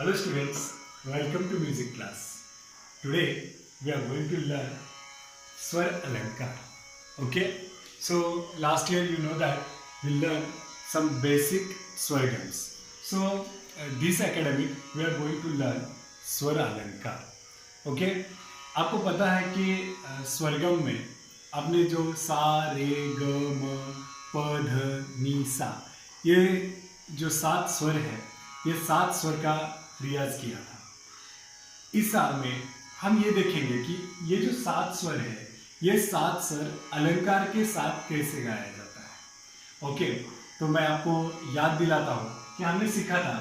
Hello students, welcome to music class. Today we are going to learn Swar Alankar. Okay, so last year you know that we learned some basic swargams. So this academic we are going to learn Swar Alankar. Okay, आपको पता है कि स्वरगम में आपने जो सा रे ग म प ध नी सा ये जो 7 स्वर है, ये 7 स्वर का रियाज किया था। इस साल में हम ये देखेंगे कि ये जो 7 स्वर है, ये 7 स्वर अलंकार के साथ कैसे गाया जाता है। ओके, तो मैं आपको याद दिलाता हूँ कि हमने सीखा था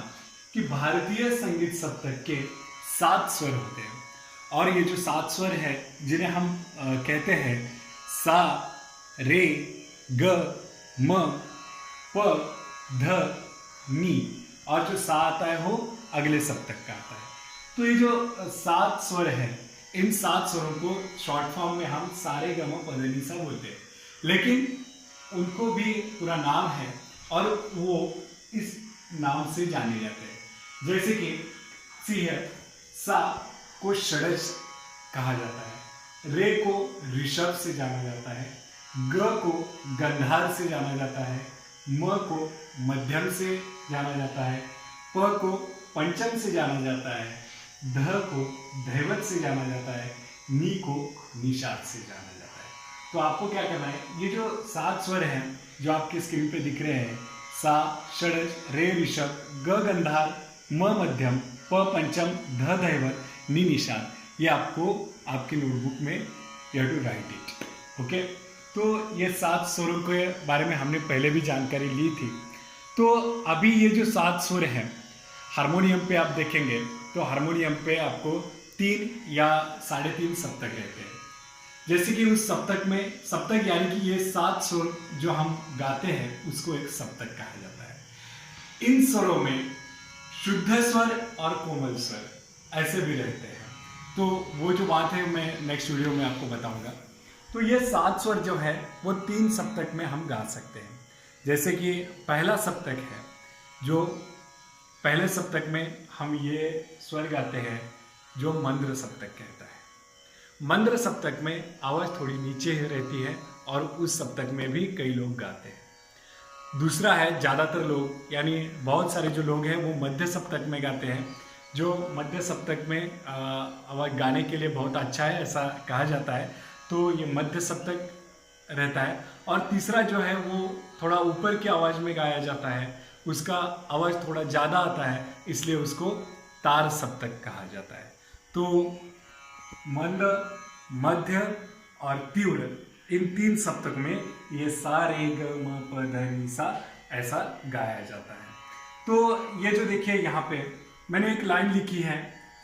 कि भारतीय संगीत सप्तक के 7 स्वर होते हैं और ये जो 7 स्वर है जिन्हें हम कहते हैं सा रे ग म प ध नी, और जो सा आता है वो अगले सप्तक का आता है। तो ये जो 7 स्वर है, इन 7 स्वरों को शॉर्ट फॉर्म में हम सारे ग म प ध नी सा बोलते हैं, लेकिन उनको भी पूरा नाम है और वो इस नाम से जाने जाते हैं। जैसे कि सी है, सा को षडज कहा जाता है, रे को ऋषभ से जाना जाता है, ग को गंधार से जाना जाता है, म को मध्यम से जाना जाता है, प को पंचम से जाना जाता है, ध को धैवत से जाना जाता है, नी को निषाद से जाना जाता है। तो आपको क्या करना है, ये जो 7 स्वर हैं जो आपके स्क्रीन पे दिख रहे हैं, सा षडज, रे ऋषभ, ग गंधार, म मध्यम, प पंचम, ध धैवत, नी निषाद, ये आपको आपकी नोटबुक में you have to write it. Okay, तो ये 7 स्वरों के बारे में हमने पहले भी जानकारी ली थी। तो अभी ये जो 7 स्वर हैं, हारमोनियम पे आप देखेंगे तो हारमोनियम पे आपको 3 या 3.5 सप्तक रहते हैं। जैसे कि उस सप्तक में, सप्तक यानी कि ये 7 स्वर जो हम गाते हैं उसको एक सप्तक कहा जाता है। इन स्वरों में शुद्ध स्वर और कोमल स्वर ऐसे भी रहते हैं। तो वो जो बात है मैं नेक्स्ट वीडियो में आपको बताऊंगा। तो ये 7 स्वर जो है वो 3 सप्तक में हम गा सकते हैं। जैसे कि पहला सप्तक है, जो पहले सप्तक में हम ये स्वर गाते हैं जो मंद्र सप्तक कहता है। मंद्र सप्तक में आवाज़ थोड़ी नीचे रहती है और उस सप्तक में भी कई लोग गाते हैं। दूसरा है, ज़्यादातर लोग यानी बहुत सारे जो लोग हैं वो मध्य सप्तक में गाते हैं, जो मध्य सप्तक में आवाज़ गाने के लिए बहुत अच्छा है ऐसा कहा जाता है। तो ये मध्य सप्तक रहता है। और तीसरा जो है वो थोड़ा ऊपर की आवाज़ में गाया जाता है, उसका आवाज़ थोड़ा ज़्यादा आता है, इसलिए उसको तार सप्तक कहा जाता है। तो मंद, मध्य और तीव्र, इन 3 सप्तक में ये सा रे ग म प ध नि सा ऐसा गाया जाता है। तो ये जो देखिए यहाँ पे मैंने एक लाइन लिखी है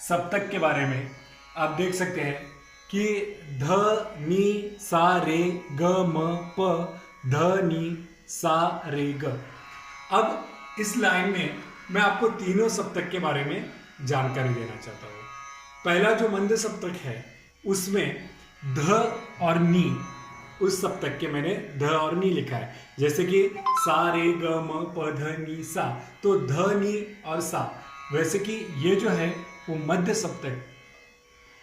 सप्तक के बारे में, आप देख सकते हैं कि ध नी सा रे ग म प ध नी सा रे ग। अब इस लाइन में मैं आपको तीनों सप्तक के बारे में जानकारी देना चाहता हूँ। पहला जो मंद सप्तक है उसमें ध और नी, उस सप्तक के मैंने ध और नी लिखा है। जैसे कि सा रे ग म प ध नी सा, तो ध नी और सा, वैसे कि ये जो है वो मध्य सप्तक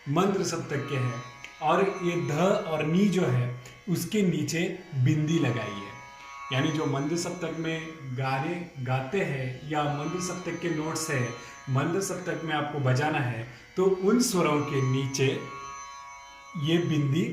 मंद्र सप्तक के हैं और ये ध और नी जो है उसके नीचे बिंदी लगाई है। यानी जो मंद सप्तक में गाने गाते हैं या मंद सप्तक के नोट्स है, मंद सप्तक में आपको बजाना है, तो उन स्वरों के नीचे ये बिंदी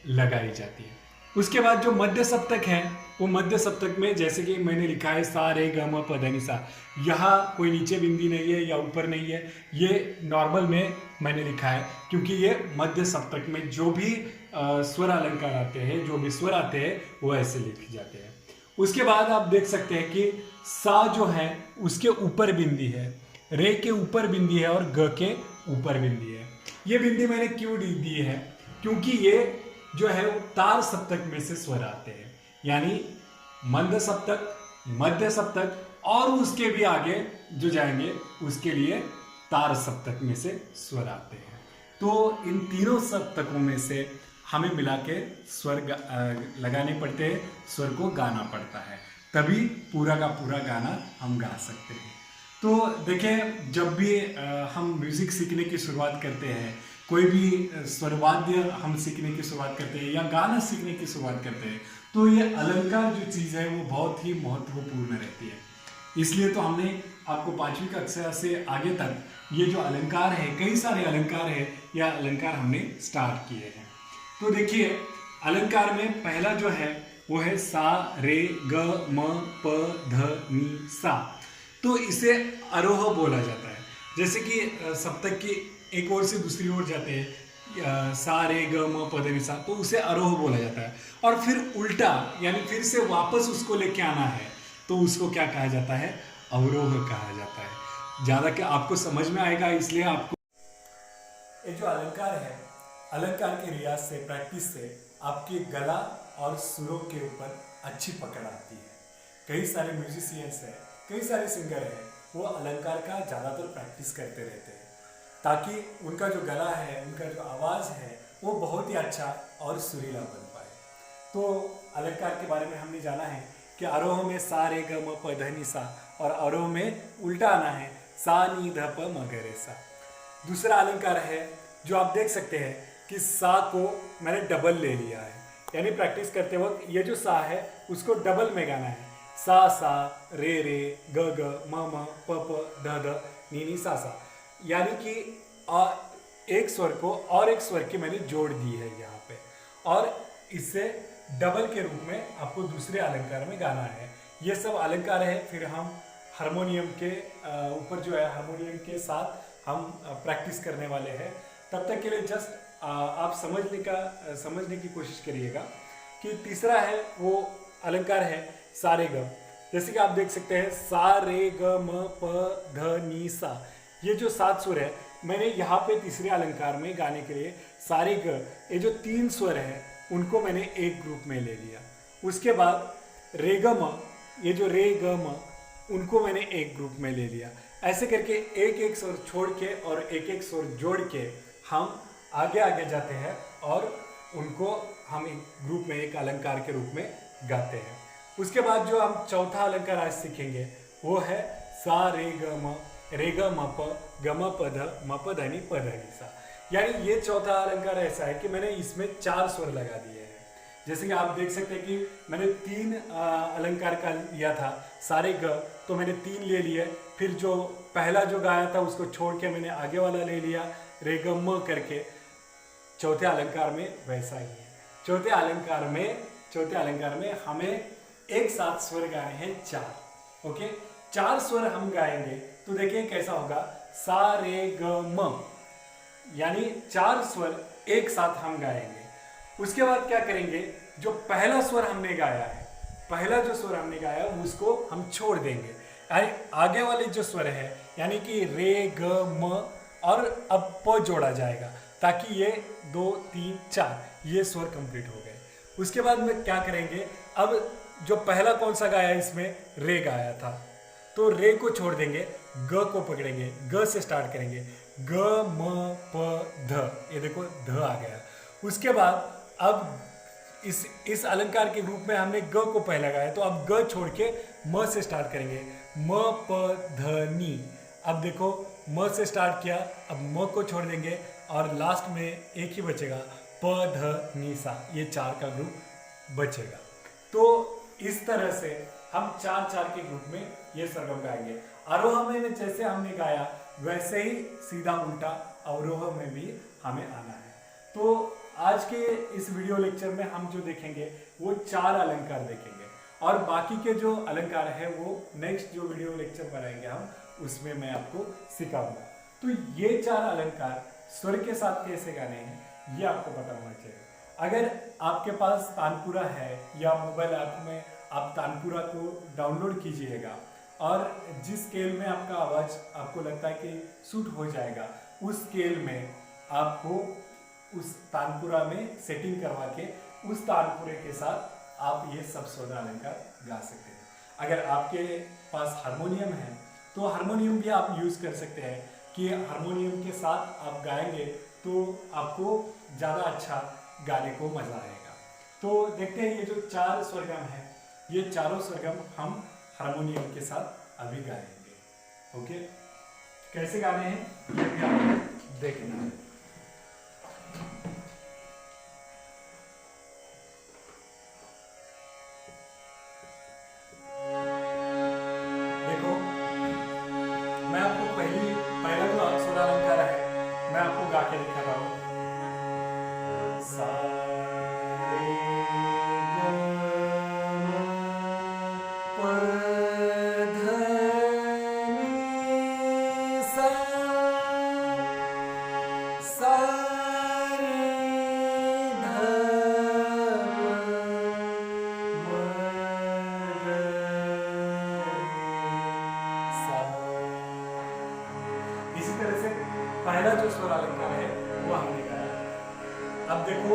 लगाई जाती है। उसके बाद जो मध्य सप्तक है, वो मध्य सप्तक में जैसे कि मैंने लिखा है सा रे ग म प ध नि सा, यहाँ कोई नीचे बिंदी नहीं है या ऊपर नहीं है, ये नॉर्मल में मैंने लिखा है क्योंकि ये मध्य सप्तक में जो भी स्वर अलंकार आते हैं, जो भी स्वर आते हैं वो ऐसे लिखे जाते हैं। उसके बाद आप देख सकते हैं कि सा जो है उसके ऊपर बिंदी है, रे के ऊपर बिंदी है और ग के ऊपर बिंदी है। ये बिंदी मैंने क्यों दी है, क्योंकि ये जो है वो तार सप्तक में से स्वर आते हैं, यानी मंद सप्तक, मध्य सप्तक और उसके भी आगे जो जाएंगे उसके लिए तार सप्तक में से स्वर आते हैं। तो इन तीनों सप्तकों में से हमें मिला के स्वर लगाने पड़ते हैं, स्वर को गाना पड़ता है, तभी पूरा का पूरा गाना हम गा सकते हैं। तो देखिए, जब भी हम म्यूजिक सीखने की शुरुआत करते हैं, कोई भी स्वरवाद्य हम सीखने की शुरुआत करते हैं या गाना सीखने की शुरुआत करते हैं, तो ये अलंकार जो चीज़ है वो बहुत ही महत्वपूर्ण रहती है। इसलिए तो हमने आपको 5वीं कक्षा से आगे तक ये जो अलंकार है, कई सारे अलंकार है, या अलंकार हमने स्टार्ट किए हैं। तो देखिए, अलंकार में पहला जो है वो है सा रे ग म प ध नि सा। तो इसे आरोह बोला जाता है। जैसे कि सप्तक की एक ओर से दूसरी ओर जाते हैं, सा रे ग म प ध नि सा, तो उसे आरोह बोला जाता है। और फिर उल्टा, यानी फिर से वापस उसको लेके आना है, तो उसको क्या कहा जाता है? अवरोह कहा जाता है। ज़्यादा क्या आपको समझ में आएगा, इसलिए आपको ये जो अलंकार है, अलंकार के रियाज से, प्रैक्टिस से आपके गला और सुरों के ऊपर अच्छी पकड़ आती है। कई सारे म्यूजिशियंस हैं, कई सारे सिंगर हैं, वो अलंकार का ज़्यादातर प्रैक्टिस करते रहते हैं ताकि उनका जो गला है, उनका जो आवाज़ है, वो बहुत ही अच्छा और सुरीला बन पाए। तो अलंकार के बारे में हमने जाना है कि आरोह में सा रे ग म प ध नि सा, और आरोह में उल्टा आना है सा नी ध प म ग रे सा। दूसरा अलंकार है जो आप देख सकते हैं कि सा को मैंने डबल ले लिया है, यानी प्रैक्टिस करते वक्त ये जो सा है उसको डबल में गाना है। सा सा रे रे ग ग म म प प ध ध नी नी सा सा, यानी कि एक स्वर को और एक स्वर की मैंने जोड़ दी है यहाँ पे, और इससे डबल के रूप में आपको दूसरे अलंकार में गाना है। ये सब अलंकार है। फिर हम हारमोनियम के ऊपर जो है, हारमोनियम के साथ हम प्रैक्टिस करने वाले हैं। तब तक के लिए जस्ट आप समझने की कोशिश करिएगा कि तीसरा है वो अलंकार है सा रे ग। जैसे कि आप देख सकते हैं सा रे ग म प ध नि सा, ये जो 7 स्वर है, मैंने यहाँ पे तीसरे अलंकार में गाने के लिए सा रे ग, ये जो 3 स्वर है उनको मैंने एक ग्रुप में ले लिया। उसके बाद रे ग म, ये जो रे ग म, उनको मैंने एक ग्रुप में ले लिया। ऐसे करके एक एक स्वर छोड़ के और एक एक स्वर जोड़ के हम आगे आगे जाते हैं और उनको हम एक ग्रुप में, एक अलंकार के रूप में गाते हैं। उसके बाद जो हम चौथा अलंकार आज सीखेंगे वो है सा रे ग म प ग म प ध म प ध नि प ध नि सा। यानी ये चौथा अलंकार ऐसा है कि मैंने इसमें 4 स्वर लगा दिए हैं। जैसे कि आप देख सकते हैं कि मैंने 3 अलंकार का लिया था सा रे ग, तो मैंने 3 ले लिए। फिर जो पहला जो गाया था उसको छोड़ के मैंने आगे वाला ले लिया रे ग म करके। चौथे अलंकार में वैसा ही है। चौथे अलंकार में हमें एक साथ स्वर गाने हैं 4। ओके, 4 स्वर हम गाएंगे तो देखिए कैसा होगा, सा रे ग म, यानी 4 स्वर एक साथ हम गाएंगे। उसके बाद क्या करेंगे, जो पहला स्वर हमने गाया है, पहला जो स्वर हमने गाया है उसको हम छोड़ देंगे। यानी आगे वाले जो स्वर है, यानी कि रे ग म, और अब प जोड़ा जाएगा ताकि ये 2 3 4 ये स्वर कंप्लीट हो गए। उसके बाद में क्या करेंगे, अब जो पहला कौन सा गाया इसमें, रे गाया था, तो रे को छोड़ देंगे, ग को पकड़ेंगे, ग से स्टार्ट करेंगे, ग म प ध, ये देखो ध आ गया। उसके बाद अब इस अलंकार के रूप में हमने ग को पहला गाया, तो अब ग छोड़ के म से स्टार्ट करेंगे, म प ध नि। अब देखो म से स्टार्ट किया, अब म को छोड़ देंगे और लास्ट में एक ही बचेगा प ध नि सा, ये 4 का ग्रुप बचेगा। तो इस तरह से हम 4-4 के ग्रुप में ये सरगम गाएंगे। आरोह में जैसे हमने गाया वैसे ही सीधा उल्टा अवरोह में भी हमें आना है। तो आज के इस वीडियो लेक्चर में हम जो देखेंगे वो 4 अलंकार देखेंगे, और बाकी के जो अलंकार है वो नेक्स्ट जो वीडियो लेक्चर बनाएंगे हम, उसमें मैं आपको सिखाऊंगा। तो ये 4 अलंकार स्वर के साथ कैसे गाने हैं ये आपको पता होना चाहिए। अगर आपके पास तानपुरा है या मोबाइल ऐप में आप तानपुरा को डाउनलोड कीजिएगा, और जिस स्केल में आपका आवाज़ आपको लगता है कि सूट हो जाएगा, उस स्केल में आपको उस तानपुरा में सेटिंग करवा के उस तानपुरे के साथ आप ये सब 14 अलंकार गा सकते हैं। अगर आपके पास हारमोनियम है तो हारमोनियम भी आप यूज़ कर सकते हैं कि हारमोनियम के साथ आप गाएंगे तो आपको ज़्यादा अच्छा गाने को मज़ा आएगा। तो देखते हैं ये जो 4 स्वरगम है, ये चारों स्वरगम हम हारमोनियम के साथ अभी गाएंगे। ओके, कैसे गाने हैं ये भी आपको देखना है। देखो, मैं आपको पहला जो स्वर अलंकार है मैं आपको गा के दिखा रहा हूँ। सा रे ग म प ध नि सा, सा रे ध म ग सा। इसी तरह से पहला जो स्वर अलंकार है वो हमने गाया। अब देखो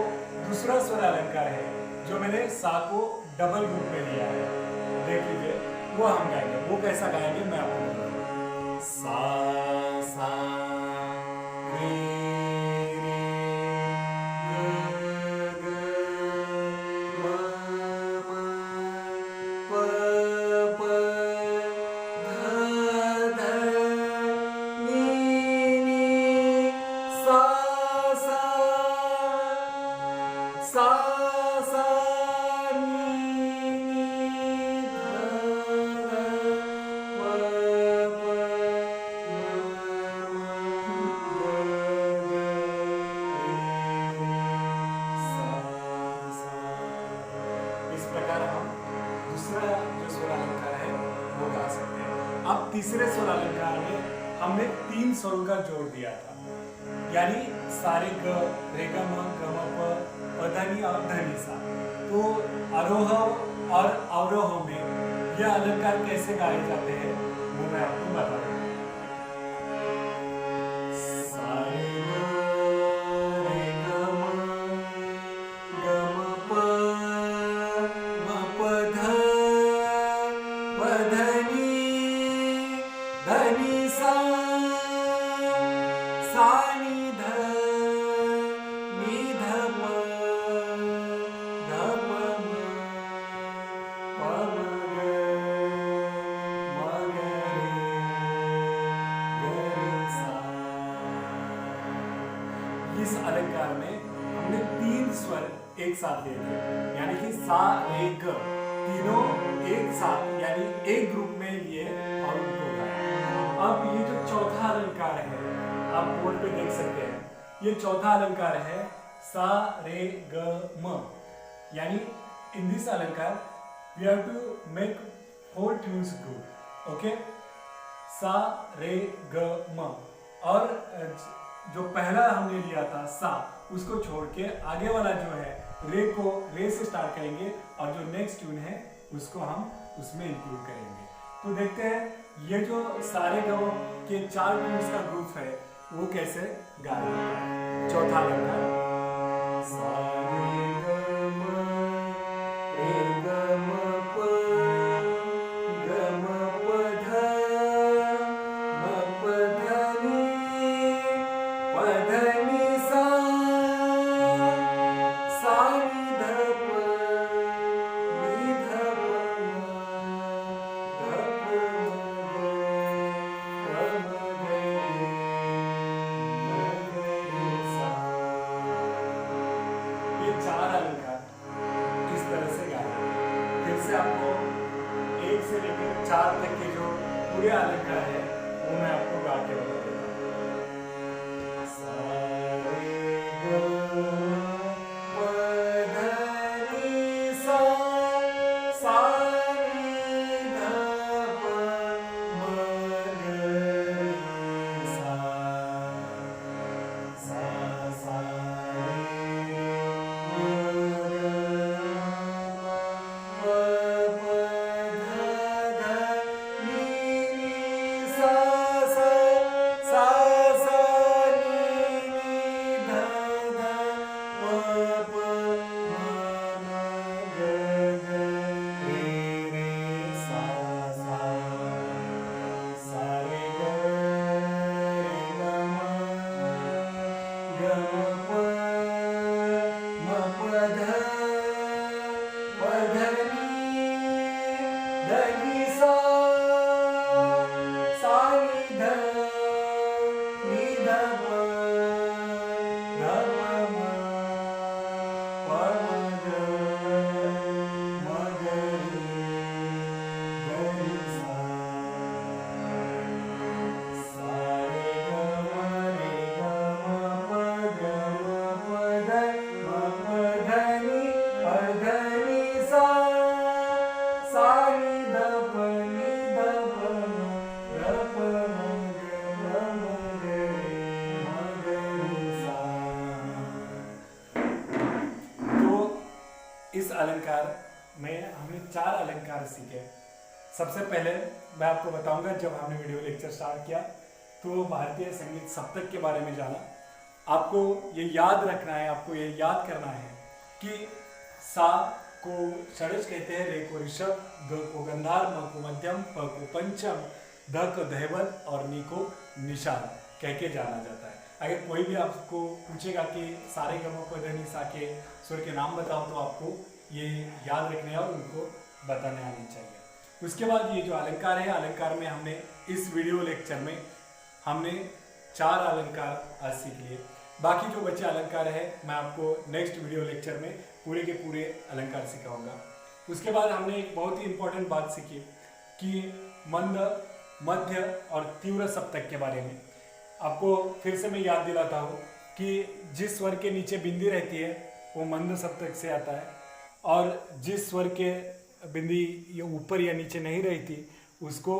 दूसरा स्वर अलंकार है जो मैंने सा को डबल रूप में लिया है, देख लीजिए वो हम गाएंगे। वो कैसा गाएंगे मैं आपको बताऊंगा। सा सा रे रे ग ग म म प प ध ध नि नि सा सा सा सा नि नि ध ध प प म म ग ग रे सा सा। इस प्रकार हम दूसरा जो स्वर अलंकार है वो गा सकते हैं। अब तीसरे स्वर अलंकार में हमने 3 स्वरों का जोड़ दिया था, यानी सारे ग रे ग म ग म प प ध नि और ध नि सा। तो आरोह और अवरोह में यह अलंकार कैसे गाए जाते हैं वो मैं आपको बता रहा हूँ। सा रे ग म प ध नि सा, सा नि ध नि ध प ध प म प म ग रे सा। इस अलंकार में हमने 3 स्वर एक साथ लिए थे, यानी कि सा रे ग तीनों एक साथ यानी एक ग्रुप में लिए और उनको गाया। अब ये जो चौथा अलंकार है आप बोर्ड पे देख सकते हैं, ये चौथा अलंकार है सा रे ग म, यानी इन दिस अलंकार we have to make 4 tunes group. Okay, सा रे ग म, और जो पहला हमने लिया था सा उसको छोड़ के आगे वाला जो है रे से स्टार्ट करेंगे और जो नेक्स्ट ट्यून है उसको हम उसमें इंक्लूड करेंगे। तो देखते हैं ये जो सारे ग के 4 ट्यून्स का ग्रुप है वो कैसे गाया जाता है। चौथा अलंकार सा रे ग म रे ग म प ग म प ध म प ध नि सा, सा नि ध प नि ध प म ध प म ग रे सा। ये 4 अलंकार इस तरह से गाए। फिर से आपको 1 से लेकर 4 तक के जो पूरे अलंकार है वो मैं आपको गा के बता देता हूँ। सा रे ग प ध नि सा, सा नि ध प म ग रे सा, सा सा रे ग म प ध ध नि नि सा, सा सा सा नि नि ध ध प प म ग ग रे सा सा, सा रे ग रे ग म प ध नि ध नि सा, सा नि अलंकार में हमने 4 अलंकार सीखे। सबसे पहले मैं आपको बताऊंगा, जब हमने वीडियो लेक्चर स्टार्ट किया तो भारतीय संगीत सप्तक के बारे में जाना। आपको ये याद रखना है, आपको ये याद करना है कि सा को षड्ज कहते हैं, रे को ऋषभ, ग को गंधार, म को मध्यम, प को पंचम, ध को धैवत और नी को निषाद कह के जाना जाता है। अगर कोई भी आपको पूछेगा कि सारे गमों को ध नि सा के स्वर के नाम बताओ, तो आपको ये याद रखने और उनको बताने आने चाहिए। उसके बाद ये जो अलंकार है, अलंकार में हमने इस वीडियो लेक्चर में हमने 4 अलंकार आज सीख लिए। बाकी जो बचे अलंकार है मैं आपको नेक्स्ट वीडियो लेक्चर में पूरे के पूरे अलंकार सिखाऊंगा। उसके बाद हमने एक बहुत ही इंपॉर्टेंट बात सीखी कि मंद, मध्य और तीव्र सप्तक के बारे में। आपको फिर से मैं याद दिलाता हूँ कि जिस स्वर के नीचे बिंदी रहती है वो मंद सप्तक से आता है, और जिस स्वर के बिंदी ये ऊपर या नीचे नहीं रहती उसको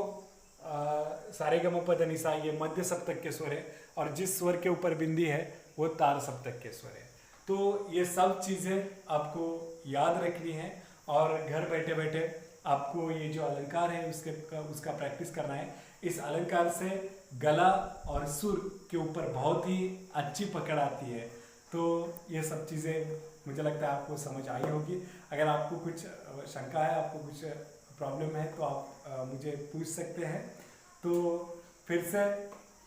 सारे ग म प ध नि सा ये मध्य सप्तक के स्वर है, और जिस स्वर के ऊपर बिंदी है वो तार सप्तक के स्वर है। तो ये सब चीज़ें आपको याद रखनी है और घर बैठे बैठे आपको ये जो अलंकार है उसका प्रैक्टिस करना है। इस अलंकार से गला और सुर के ऊपर बहुत ही अच्छी पकड़ आती है। तो ये सब चीज़ें मुझे लगता है आपको समझ आई होगी। अगर आपको कुछ शंका है, आपको कुछ प्रॉब्लम है, तो आप मुझे पूछ सकते हैं। तो फिर से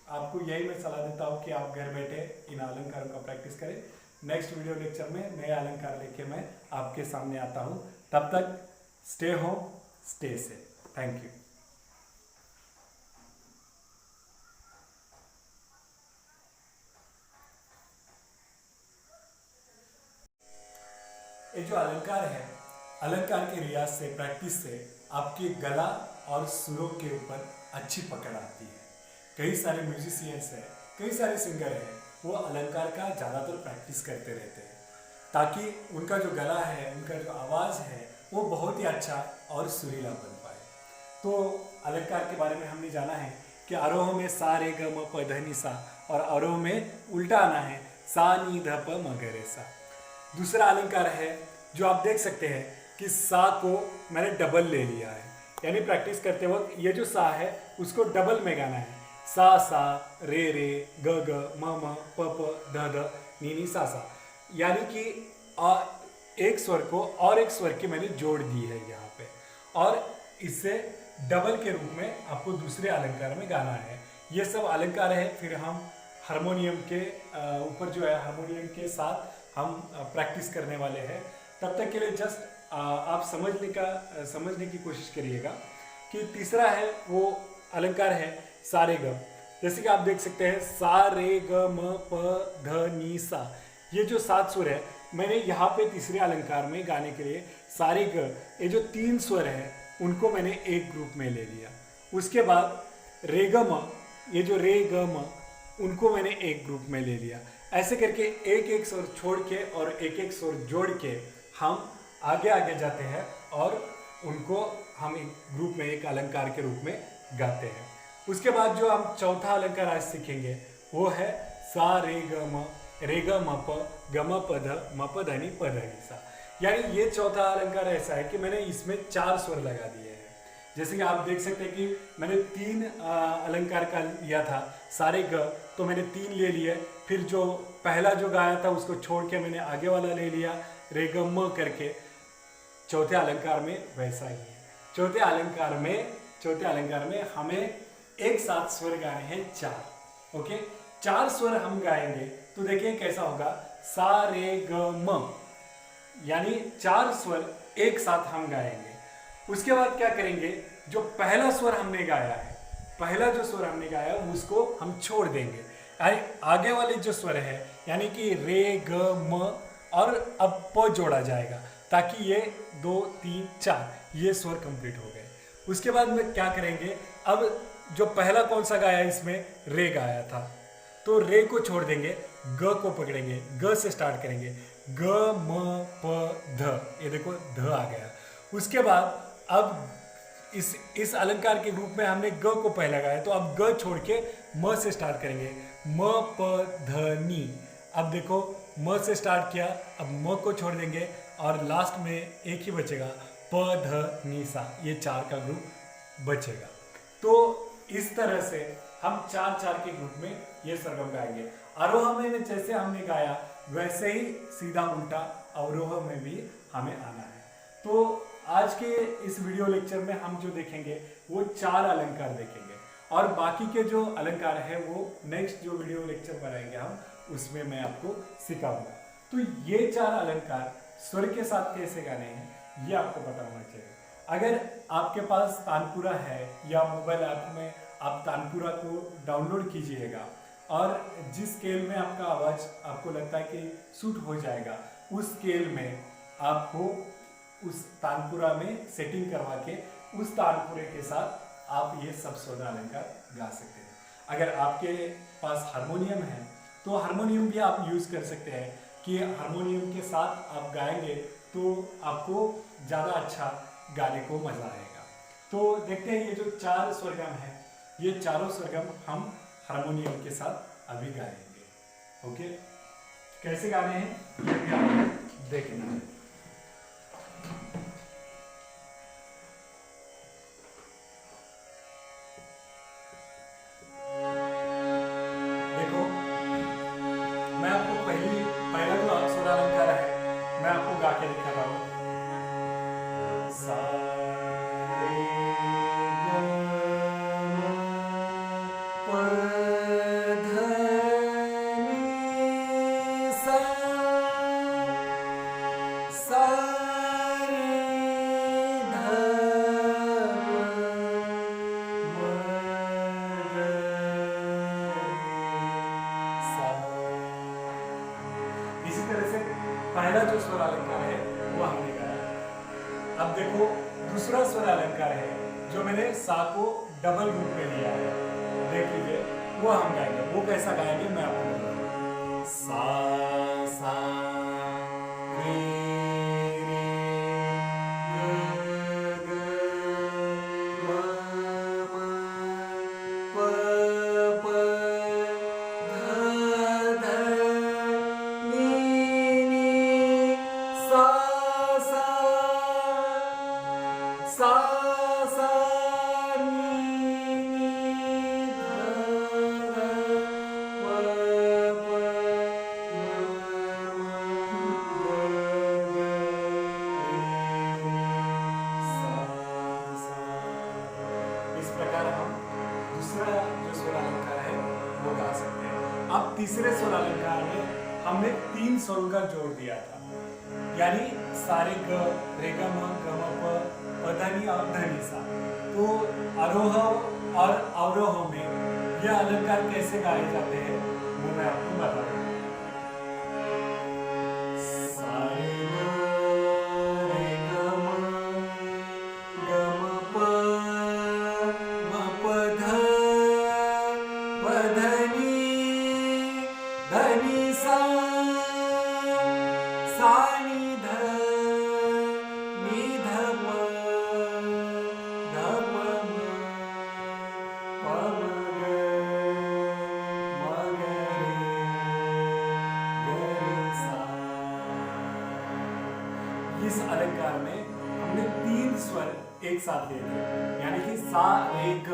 आपको यही मैं सलाह देता हूँ कि आप घर बैठे इन अलंकारों का प्रैक्टिस करें। नेक्स्ट वीडियो लेक्चर में नए अलंकार लेके मैं आपके सामने आता हूँ। तब तक stay home, stay safe. Thank you. ये जो अलंकार है, अलंकार के रियाज से, प्रैक्टिस से आपके गला और सुरों के ऊपर अच्छी पकड़ आती है। कई सारे म्यूजिशियंस हैं, कई सारे सिंगर हैं, वो अलंकार का ज़्यादातर प्रैक्टिस करते रहते हैं ताकि उनका जो गला है, उनका जो आवाज़ है वो बहुत ही अच्छा और सुरीला बन पाए। तो अलंकार के बारे में हमने जाना है कि आरोह में सा रे ग म प ध नि सा, और आरोह में उल्टा आना है सा नी ध प म ग रे सा। दूसरा अलंकार है जो आप देख सकते हैं कि सा को मैंने डबल ले लिया है, यानी प्रैक्टिस करते वक्त ये जो सा है उसको डबल में गाना है। सा सा रे रे ग ग म म प प ध ध नी नी सा सा, यानी कि एक स्वर को और एक स्वर की मैंने जोड़ दी है यहाँ पे, और इससे डबल के रूप में आपको दूसरे अलंकार में गाना है। ये सब अलंकार है। फिर हम हारमोनियम के ऊपर जो है, हारमोनियम के साथ हम प्रैक्टिस करने वाले हैं। तब तक के लिए जस्ट आप समझने की कोशिश करिएगा कि तीसरा है वो अलंकार है सा रे ग। जैसे कि आप देख सकते हैं सा रे ग म प ध नि सा, ये जो 7 स्वर है मैंने यहाँ पे तीसरे अलंकार में गाने के लिए सा रे ग, ये जो 3 स्वर है उनको मैंने एक ग्रुप में ले लिया। उसके बाद रे ग म, ये जो रे ग म, उनको मैंने एक ग्रुप में ले लिया। ऐसे करके एक एक स्वर छोड़ के और एक एक स्वर जोड़ के हम आगे आगे जाते हैं और उनको हम एक ग्रुप में, एक अलंकार के रूप में गाते हैं। उसके बाद जो हम चौथा अलंकार आज सीखेंगे वो है सा रे ग म प ग म प ध म प ध नि प ध नि सा। यानी ये चौथा अलंकार ऐसा है कि मैंने इसमें 4 स्वर लगा दिए हैं। जैसे कि आप देख सकते हैं कि मैंने 3 अलंकार का लिया था सारे ग, तो मैंने 3 ले लिए। फिर जो पहला जो गाया था उसको छोड़ के मैंने आगे वाला ले लिया रे ग म करके। चौथे अलंकार में वैसा ही है। चौथे अलंकार में हमें एक साथ स्वर गाने हैं 4। ओके, 4 स्वर हम गाएंगे तो देखिए कैसा होगा सा रे ग म, यानी 4 स्वर एक साथ हम गाएंगे। उसके बाद क्या करेंगे, जो पहला स्वर हमने गाया है उसको हम छोड़ देंगे, यानी आगे वाले जो स्वर है यानी कि रे ग म और अब प जोड़ा जाएगा ताकि ये 2 3 4 ये स्वर कंप्लीट हो गए। उसके बाद में क्या करेंगे, अब जो पहला कौन सा गाया, इसमें रे गाया था तो रे को छोड़ देंगे, ग को पकड़ेंगे, ग से स्टार्ट करेंगे ग म प ध, ये देखो ध आ गया। उसके बाद अब इस अलंकार के रूप में हमने ग को पहला गाया, तो अब ग छोड़ के म से स्टार्ट करेंगे म प ध नि। अब देखो म से स्टार्ट किया, अब म को छोड़ देंगे और लास्ट में एक ही बचेगा प ध नि सा, ये 4 का ग्रुप बचेगा। तो इस तरह से हम 4-4 के ग्रुप में ये सरगम गाएंगे। आरोह में जैसे हमने गाया वैसे ही सीधा उल्टा अवरोह में भी हमें आना है। तो आज के इस वीडियो लेक्चर में हम जो देखेंगे वो 4 अलंकार देखेंगे, और बाकी के जो अलंकार है वो नेक्स्ट जो वीडियो लेक्चर बनाएंगे हम उसमें मैं आपको सिखाऊंगा। तो ये 4 अलंकार स्वर के साथ कैसे गाने हैं ये आपको पता होना चाहिए। अगर आपके पास तानपुरा है या मोबाइल ऐप में आप तानपुरा को डाउनलोड कीजिएगा और जिस स्केल में आपका आवाज़ आपको लगता है कि सूट हो जाएगा उस स्केल में आपको उस तानपुरा में सेटिंग करवा के उस तानपुरे के साथ आप ये सब 16 अलंकार गा सकते हैं। अगर आपके पास हारमोनियम है तो हारमोनियम भी आप यूज़ कर सकते हैं कि हारमोनियम के साथ आप गाएंगे तो आपको ज़्यादा अच्छा गाने को मज़ा आएगा। तो देखते हैं ये जो 4 स्वरगम है ये चारों स्वरगम हम हारमोनियम के साथ अभी गाएंगे। ओके, कैसे गाने हैं ये भी आप देखेंगे। देखो मैं आपको पहला जो स्वर अलंकार है मैं आपको गा के दिखा रहा हूँ। सा रे ग म प ध नि सा, सा रे ध म ग सा। इसी तरह से पहला जो स्वर अलंकार है वो हमने गाया। अब देखो दूसरा स्वर अलंकार है जो मैंने सा को डबल रूप में लिया है, देख लीजिए वो हम गाएंगे। वो कैसा गाएंगे मैं आपको बताऊंगा। सा सा रे रे ग ग म म प प ध ध नि नि सा सा, सा सा नि नि ध ध प प म म ग ग सा सा। इस प्रकार हम दूसरा जो स्वर अलंकार है वो गा सकते हैं। अब तीसरे स्वर अलंकार में हमने 3 स्वरों का जोड़ दिया था, यानी सारे ग रे ग म प प ध नि और ध नि सा। तो आरोह और अवरोह में यह अलंकार कैसे गाए जाते हैं वो मैं आपको बता रहा हूँ। सारे ग रे ग म प ध नि सा, सा नि ध नि ध प ध प म प म ग रे सा। इस अलंकार में हमने 3 स्वर एक साथ लिए थे, यानी कि सा रे ग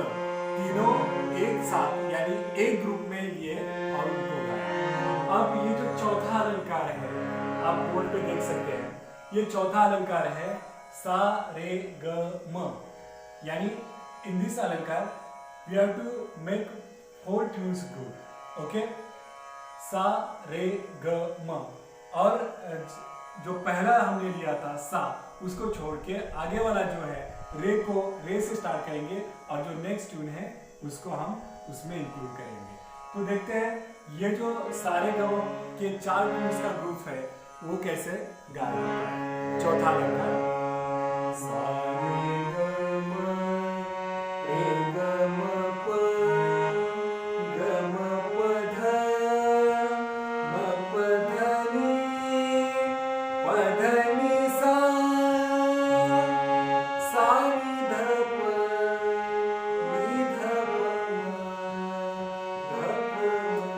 तीनों एक साथ यानी एक ग्रुप में लिए और उनको गाया। अब ये जो चौथा अलंकार है आप बोर्ड पे देख सकते हैं, ये चौथा अलंकार है सा रे ग म, यानी इन दिस अलंकार we have to make 4 tunes group. Okay, सा रे ग म, और जो पहला हमने लिया था सा उसको छोड़ के आगे वाला जो है रे को रे से स्टार्ट करेंगे और जो नेक्स्ट ट्यून है उसको हम उसमें इंक्लूड करेंगे। तो देखते हैं ये जो सारे गाँव के 4 ट्यून्स का ग्रुप है वो कैसे गाया जाता है। चौथा अलंकार सा रे ग म रे ग म प ध म प ध नि सा, सा नि ध प नि ध प म ध प म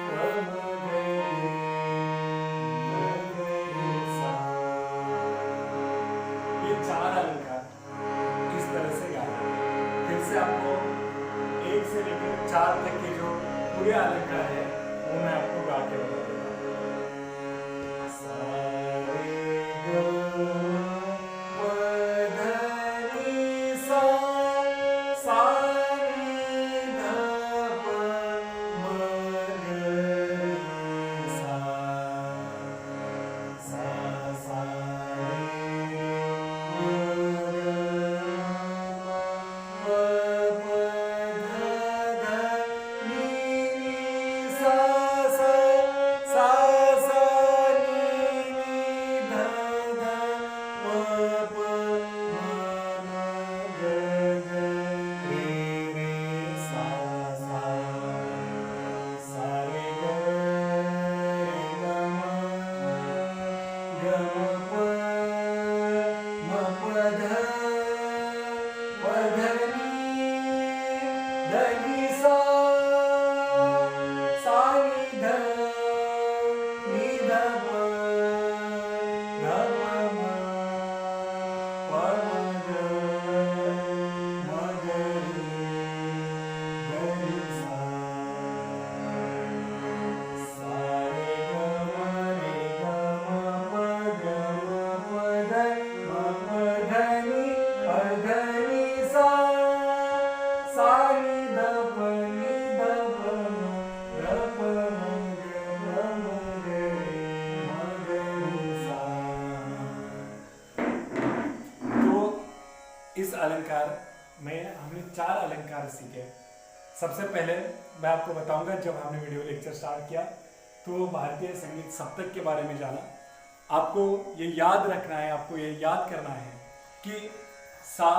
ग प म ग रे पूरे अलंकार है वो मैं आपको गा के बता देता हूँ। इस अलंकार में हमने 4 अलंकार सीखे। सबसे पहले मैं आपको बताऊंगा, जब हमने वीडियो लेक्चर स्टार्ट किया तो भारतीय संगीत सप्तक के बारे में जाना। आपको ये याद रखना है, आपको ये याद करना है कि सा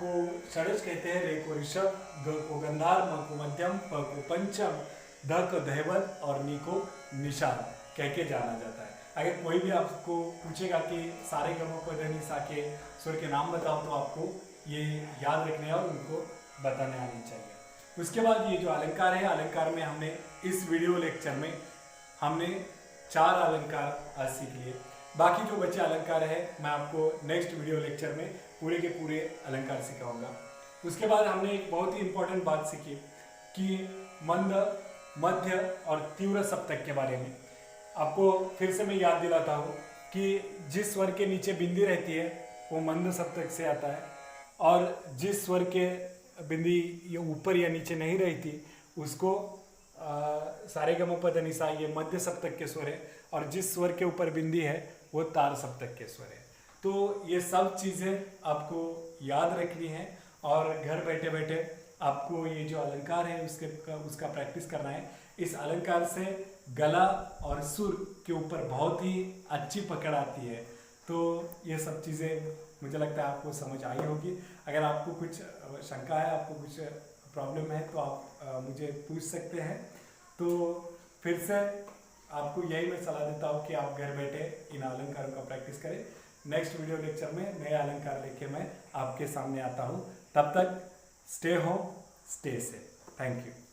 को षड्ज कहते हैं, रे को ऋषभ, ग को गंधार, म को मध्यम, प को पंचम, ध को धैवत और नी को निषाद कह के जाना जाता है। अगर कोई भी आपको पूछेगा कि सारे गमों प ध नि सा के स्वर के नाम बताओ तो आपको ये याद रखने और उनको बताने आनी चाहिए। उसके बाद ये जो अलंकार है, अलंकार में हमने इस वीडियो लेक्चर में हमने 4 अलंकार आज सीख लिए। बाकी जो बचे अलंकार है मैं आपको नेक्स्ट वीडियो लेक्चर में पूरे के पूरे अलंकार सिखाऊंगा। उसके बाद हमने एक बहुत ही इंपॉर्टेंट बात सीखी कि मंद, मध्य और तीव्र सप्तक के बारे में। आपको फिर से मैं याद दिलाता हूँ कि जिस स्वर के नीचे बिंदी रहती है वो मंद सप्तक से आता है, और जिस स्वर के बिंदी ये ऊपर या नीचे नहीं रहती उसको सारे गम प ध नि सा ये मध्य सप्तक के स्वर है, और जिस स्वर के ऊपर बिंदी है वो तार सप्तक के स्वर है। तो ये सब चीज़ें आपको याद रखनी है और घर बैठे बैठे आपको ये जो अलंकार है उसका प्रैक्टिस करना है। इस अलंकार से गला और सुर के ऊपर बहुत ही अच्छी पकड़ आती है। तो ये सब चीज़ें मुझे लगता है आपको समझ आई होगी। अगर आपको कुछ शंका है, आपको कुछ प्रॉब्लम है तो आप मुझे पूछ सकते हैं। तो फिर से आपको यही मैं सलाह देता हूँ कि आप घर बैठे इन अलंकारों का प्रैक्टिस करें। नेक्स्ट वीडियो लेक्चर में नए अलंकार लेके मैं आपके सामने आता हूँ। तब तक stay home, stay safe. Thank you.